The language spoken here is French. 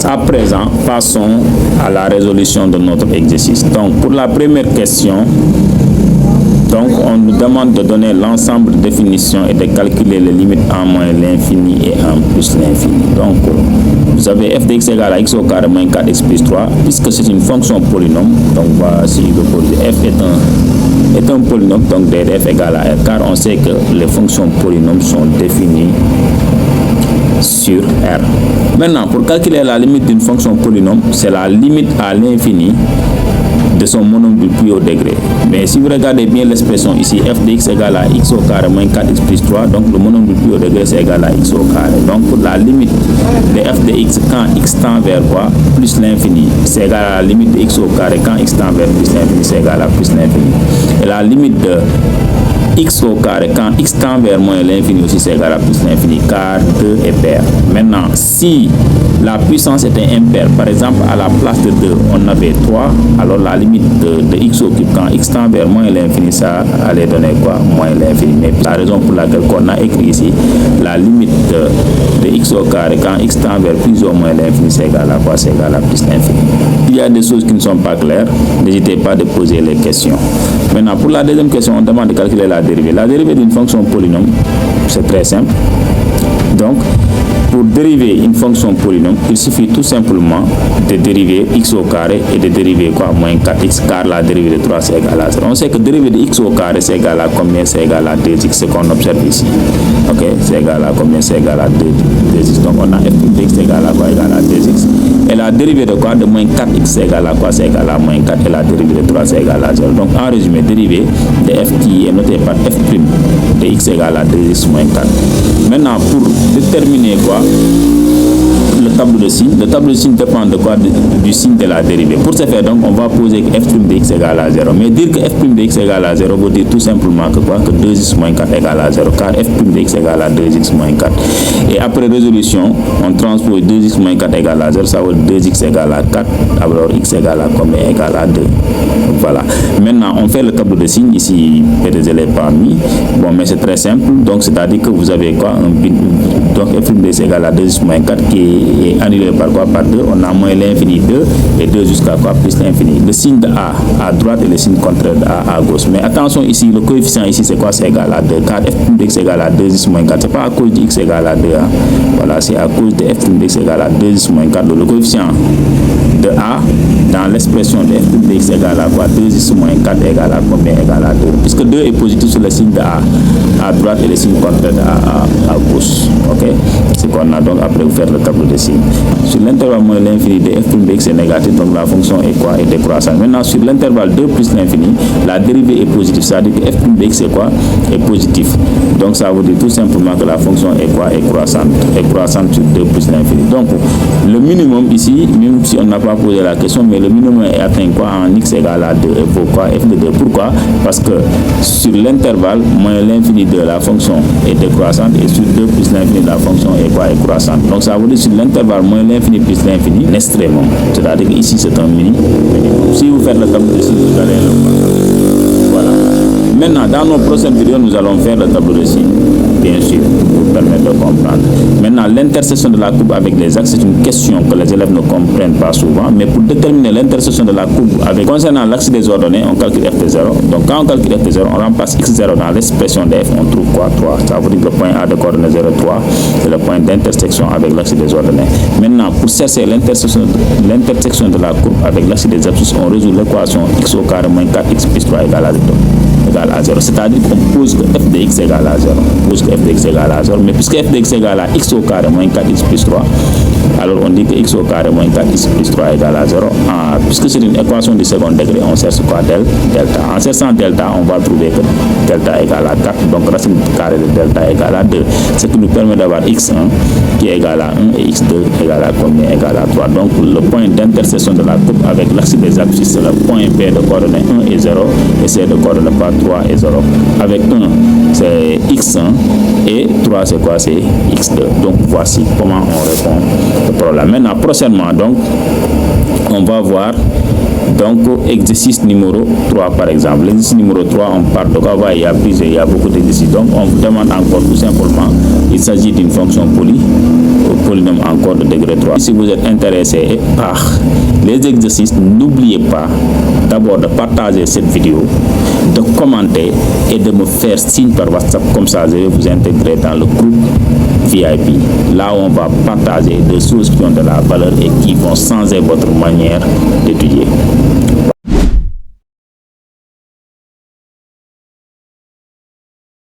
À présent, passons à la résolution de notre exercice. Donc, pour la première question, donc, on nous demande de donner l'ensemble de définitions et de calculer les limites en moins l'infini et en plus l'infini. Donc, vous avez f de x égale à x au carré moins 4x plus 3, puisque c'est une fonction polynôme. Donc, voici le code. F est un polynôme, donc df égale à r, car on sait que les fonctions polynômes sont définies sur R. Maintenant, pour calculer la limite d'une fonction polynôme, c'est la limite à l'infini de son monome du plus haut degré. Mais si vous regardez bien l'expression ici, f de x égale à x au carré moins 4x plus 3, donc le monome du plus haut degré c'est égal à x au carré. Donc la limite de f de x quand x tend vers quoi? Plus l'infini, c'est égal à la limite de x au carré quand x tend vers plus l'infini, c'est égal à plus l'infini. Et la limite de x au carré quand x tend vers moins l'infini aussi c'est égal à plus l'infini, car 2 est pair. Maintenant, si la puissance était impaire, par exemple à la place de 2 on avait 3, alors la limite de x au cube quand x tend vers moins l'infini, ça allait donner quoi? Moins l'infini. Mais la raison pour laquelle on a écrit ici la limite de x au carré quand x tend vers plus ou moins l'infini, c'est égal à quoi? C'est égal à plus l'infini. Il y a des choses qui ne sont pas claires, n'hésitez pas de poser les questions. Maintenant, pour la deuxième question, on demande de calculer la dérivée. La dérivée d'une fonction polynôme, c'est très simple. Donc, pour dériver une fonction polynôme, il suffit tout simplement de dériver x au carré et de dériver quoi? Moins 4x, car la dérivée de 3 c'est égal à 0. On sait que dérivée de x au carré c'est égal à combien? C'est égal à 2x, ce qu'on observe ici. Ok, c'est égal à combien? C'est égal à 2x. Donc on a f de x égale à quoi? Égal à 2x. Et la dérivée de quoi? De moins 4x c'est égal à quoi? C'est égal à moins 4. Et la dérivée de 3 c'est égal à 0. Donc en résumé, dérivée de f qui est notée par f' de x égale à 2x moins 4. Maintenant, pour déterminer quoi? Le tableau de signe. Le tableau de signe dépend de quoi? Du signe de la dérivée. Pour ce faire, donc, on va poser que f' de x égale à 0. Mais dire que f' de x égale à 0 veut dire tout simplement que quoi? Que 2x moins 4 égale à 0. Car f' de x égale à 2x moins 4. Et après résolution, on transpose 2x moins 4 égale à 0. Ça veut dire 2x égale à 4. Alors x égale à combien? Égale à 2. Voilà. Maintenant, on fait le tableau de signe. Ici, peut-être je ne l'ai pas mis. Bon, mais c'est très simple. Donc, c'est-à-dire que vous avez quoi? Donc, f' de x égale à 2x moins 4 qui est annulé par quoi? Par 2. On a moins l'infini 2 et 2 jusqu'à quoi? Plus l'infini. Le signe de A à droite et le signe contraire de A à gauche. Mais attention ici, le coefficient ici c'est quoi? C'est égal à 2. Car f' de x égale à 2x moins 4. C'est pas à cause de x égale à 2. Hein. Voilà, c'est à cause de f' de x égale à 2x moins 4. Donc, le coefficient de A dans l'expression de f' de x égale à quoi? 2x moins 4 égale à combien? Égale à 2. Puisque 2 est positif sur le signe de A à droite et le signe contraire de A à gauche. Ok? C'est qu'on a donc après vous faire le tableau de signes. Sur l'intervalle moins l'infini de f' de x est négatif, donc la fonction est quoi? Est décroissante. Maintenant, sur l'intervalle 2 plus l'infini, la dérivée est positive, c'est-à-dire que f' de x est quoi? Est positif. Donc ça veut dire tout simplement que la fonction est quoi? Est croissante. Est croissante sur 2 plus l'infini. Donc le minimum ici, même si on n'a pas posé la question, mais le minimum est atteint quoi? En x égale à 2. Et pourquoi f de 2? Pourquoi? Parce que sur l'intervalle moins l'infini de la fonction est décroissante et sur 2 plus l'infini la fonction est quoi? Est croissante. Donc ça veut dire sur l'intervalle moins l'infini plus l'infini, l'extrémum. C'est-à-dire qu'ici c'est un minimum. Si vous faites le tableau de signes, vous allez le voir. Voilà. Maintenant, dans nos prochaines vidéos, nous allons faire le tableau de signes, bien sûr, pour vous permettre de comprendre. Maintenant, l'intersection de la courbe avec les axes, c'est une question que les élèves ne comprennent pas souvent, mais pour déterminer l'intersection de la courbe avec concernant l'axe des ordonnées, on calcule f de 0. Donc, quand on calcule f de 0, on remplace x0 dans l'expression de f, on trouve quoi? 3. Ça veut dire que le point A de coordonnées 0, 3, c'est le point d'intersection avec l'axe des ordonnées. Maintenant, pour chercher l'intersection de la courbe avec l'axe des abscisses, on résout l'équation x au carré moins 4x plus 3 égale à 0. C'est-à-dire qu'on pose que f de x égale à 0. On pose que f de x égale à 0. Mais puisque f de x égale à x au carré moins 4x plus 3, alors on dit que x au carré moins 4x plus 3 égale à 0. Puisque c'est une équation du second degré, on cherche quoi? Delta. En cherchant delta, on va trouver que delta égale à 4. Donc racine carrée de delta égale à 2. Ce qui nous permet d'avoir x1 qui est égal à 1 et x2 égale à combien? Égale à 3. Donc le point d'intersection de la courbe avec l'axe des abscisses, c'est le point P de coordonnées 1 et 0 et C de coordonnées 3 et 0. Avec 1, c'est x1 et 3, c'est quoi? C'est x2. Donc voici comment on répond au problème. Maintenant, prochainement, donc, on va voir Donc, exercice numéro 3, par exemple. L'exercice numéro 3, on parle de quoi? Il y a beaucoup d'exercices. Donc, on vous demande encore tout simplement, il s'agit d'une fonction polynôme encore de degré 3. Si vous êtes intéressé par les exercices, n'oubliez pas d'abord de partager cette vidéo, de commenter et de me faire signe par WhatsApp. Comme ça, je vais vous intégrer dans le groupe VIP. Là où on va partager des choses qui ont de la valeur et qui vont changer votre manière d'étudier.